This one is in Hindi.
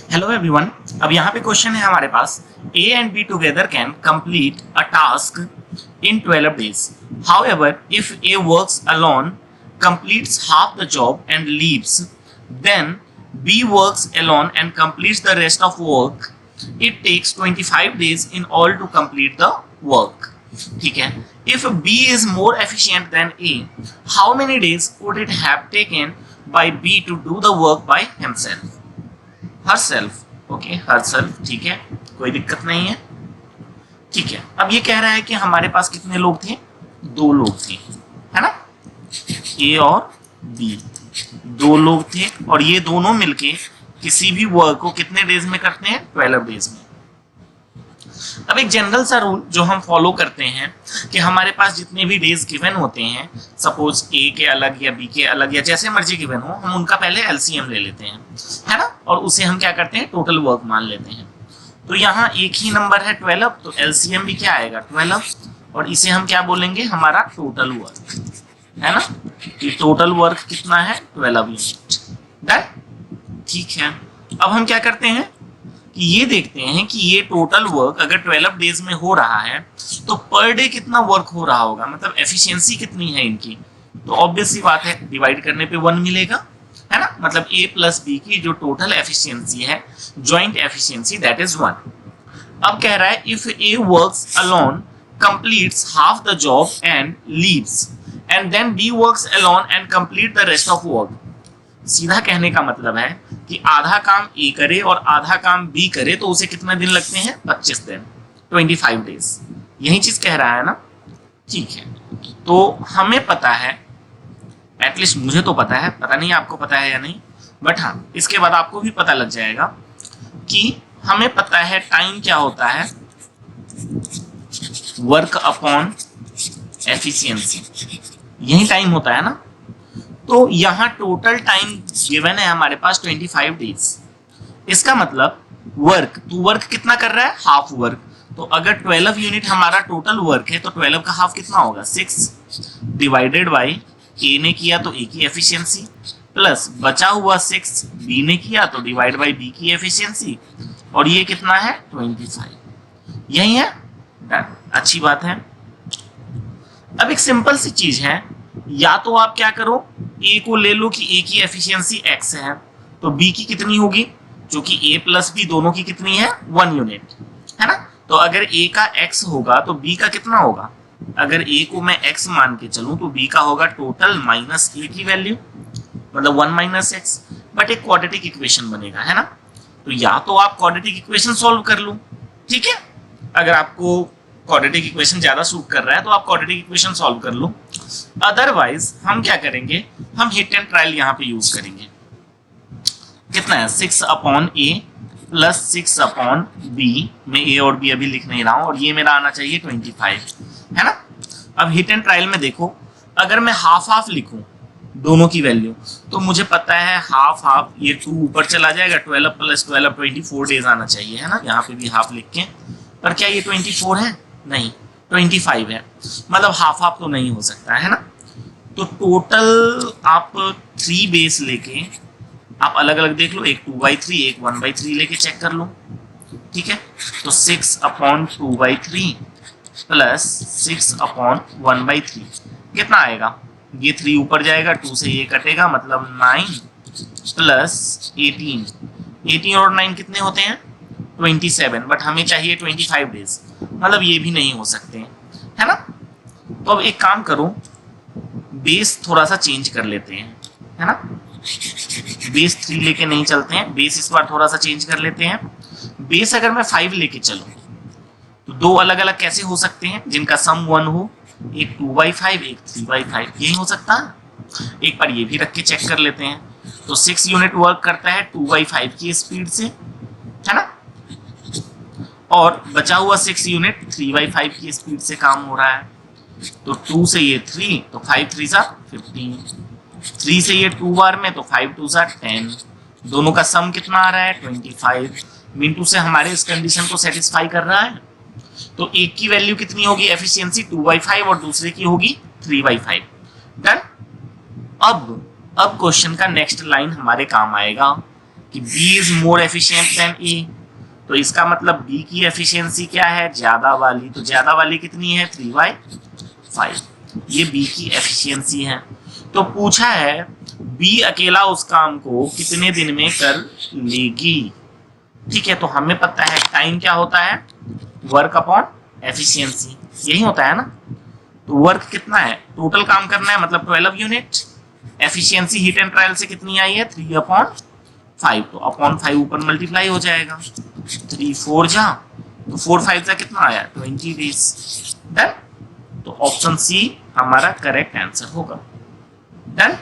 Hello everyone. अब यहाँ पे क्वेश्चन है हमारे पास, A and B together can complete a task in 12 days. However, if A works alone, completes half the job and leaves, then B works alone and completes the rest of work. It takes 25 days in all to complete the work. ठीक है. If B is more efficient than A, how many days would it have taken by B to do the work by himself? Herself, okay herself, ठीक है, कोई दिक्कत नहीं है। ठीक है, अब ये कह रहा है कि हमारे पास कितने लोग थे, दो लोग थे, है ना, ए और बी, दो लोग थे और ये दोनों मिलके किसी भी वर्क को कितने डेज में करते हैं, 12 डेज में। अब एक जनरल सा रूल जो हम फॉलो करते हैं कि हमारे पास जितने भी डेज गिवन होते हैं, सपोज ए के अलग या बी के अलग या जैसे मर्जी गिवन हो, हम उनका पहले एलसीएम ले लेते हैं, है ना, और उसे हम क्या करते हैं, टोटल वर्क मान लेते हैं। तो यहाँ एक ही नंबर है 12, तो एलसीएम भी क्या आएगा, 12, और इसे हम क्या बोलेंगे, हमारा टोटल वर्क, है ना, कि टोटल वर्क कितना है, 12 यूनिट। डन, ठीक है। अब हम क्या करते हैं कि ये देखते हैं कि ये टोटल वर्क अगर 12 डेज में हो रहा है तो पर डे कितना वर्क हो रहा होगा, मतलब एफिशिएंसी कितनी है इनकी। तो ऑब्वियस सी बात है, डिवाइड करने पे 1 मिलेगा, है ना, मतलब ए प्लस बी की जो टोटल एफिशिएंसी है, जॉइंट एफिशिएंसी, दैट इज 1। अब कह रहा है if A works alone completes half the job and leaves and then B works alone and complete the rest of work. सीधा कहने का मतलब है कि आधा काम ए करे और आधा काम बी करे तो उसे कितने दिन लगते हैं, 25 दिन, 25 डेज। यही चीज कह रहा है ना, ठीक है। तो हमें पता है, एटलीस्ट मुझे तो पता है, पता नहीं आपको पता है या नहीं, बट हाँ इसके बाद आपको भी पता लग जाएगा कि हमें पता है टाइम क्या होता है, वर्क अपॉन एफिशिएंसी, यही टाइम होता है ना। तो यहाँ टोटल टाइम गिवन है हमारे पास 25 डेज। इसका मतलब वर्क, तो वर्क कितना कर रहा है, हाफ वर्क। तो अगर 12 यूनिट हमारा टोटल वर्क है तो 12 का हाफ कितना होगा, 6 डिवाइडेड बाई ए ने किया तो ए की एफिशिएंसी, प्लस बचा हुआ 6 बी ने किया तो डिवाइड बाई बी की एफिशिएंसी, और ये कितना है, 25। यही है, अच्छी बात है। अब एक सिंपल सी चीज है, या तो आप क्या करो, ए को ले लो कि ए की एफिशिएंसी x है, तो b की कितनी होगी, जो कि a प्लस बी दोनों की कितनी है, 1 यूनिट, है ना। तो अगर a का x होगा तो b का कितना होगा, अगर a को मैं x मान के चलूं तो b का होगा टोटल माइनस a की वैल्यू, मतलब 1 माइनस x, बट एक क्वाड्रेटिक इक्वेशन बनेगा, है ना। तो या तो आप क्वाड्रेटिक इक्वेशन सॉल्व कर लो, ठीक है, अगर आपको क्वाड्रेटिक इक्वेशन ज्यादा सूट कर रहा है तो आप क्वाड्रेटिक इक्वेशन सॉल्व कर लो। अदरवाइज हम क्या करेंगे, हम हिट एंड ट्रायल यहाँ पे यूज करेंगे। कितना है, 6 अपॉन ए प्लस 6 अपॉन बी, मैं ए और बी अभी लिख नहीं रहा हूं, और ये मेरा आना चाहिए 25, है ना। अब हिट एंड ट्रायल में देखो, अगर मैं हाफ हाफ लिखूं दोनों की वैल्यू, तो मुझे पता है हाफ हाफ, ये 2 ऊपर चला जाएगा, 12 प्लस 12 24 डेज आना चाहिए, है ना, यहाँ पे भी हाफ लिख के। पर क्या ये 24 है, नहीं, 25 है, मतलब हाफ हाफ तो नहीं हो सकता, है ना। तो टोटल आप 3 बेस लेके आप अलग अलग देख लो, एक 2/3 एक 1/3 लेके चेक कर लो, ठीक है। तो 6 अपॉन 2/3 प्लस 6 अपॉन 1/3 कितना आएगा, ये 3 ऊपर जाएगा, 2 से ये कटेगा, मतलब 9 प्लस 18 और 9 कितने होते हैं, 27, बट हमें चाहिए 25 डेज, मतलब ये भी नहीं हो सकते, है ना। तो अब एक काम करो, बेस थोड़ा सा चेंज कर लेते हैं, है ना, बेस 3 लेके नहीं चलते हैं, बेस इस बार थोड़ा सा चेंज कर लेते हैं। बेस अगर मैं 5 लेके चलूं तो दो अलग अलग कैसे हो सकते हैं जिनका सम 1 हो, एक 2/5 एक 3/5, यही हो सकता है। एक बार ये भी रख के चेक कर लेते हैं। तो 6 यूनिट वर्क करता है 2/5 की स्पीड से, है ना, और बचा हुआ 6 यूनिट 3/5 की स्पीड से काम हो रहा है। तो 2 से ये 3, तो 5 3 सा 15, 3 से ये 2 बार में, तो 5 2 सा 10, दोनों का सम कितना आ रहा है, 25, मिनटू से हमारे इस कंडीशन को सेटिस्फाई कर रहा है। तो एक की वैल्यू कितनी होगी, एफिशिएंसी 2/5, और दूसरे की होगी 3/5। डन। अब क्वेश्चन का नेक्स्ट लाइन हमारे काम आएगा कि B is more efficient than A, तो इसका मतलब बी की एफिशिएंसी क्या है, ज्यादा वाली, तो ज्यादा वाली कितनी है 3/5, ये बी की एफिशिएंसी है। तो पूछा है बी अकेला उस काम को कितने दिन में कर लेगी। ठीक है, तो हमें पता है टाइम क्या होता है, वर्क अपॉन एफिशिएंसी, यही होता है ना। तो वर्क कितना है, टोटल काम करना है मतलब 12 unit, efficiency heat and trial से कितनी आई है 3/5, तो अपॉन 5 ऊपर मल्टीप्लाई हो जाएगा, 3 4 जा तो 4 5 जा कितना आया 20 डेज। डन, तो ऑप्शन सी हमारा करेक्ट आंसर होगा। डन।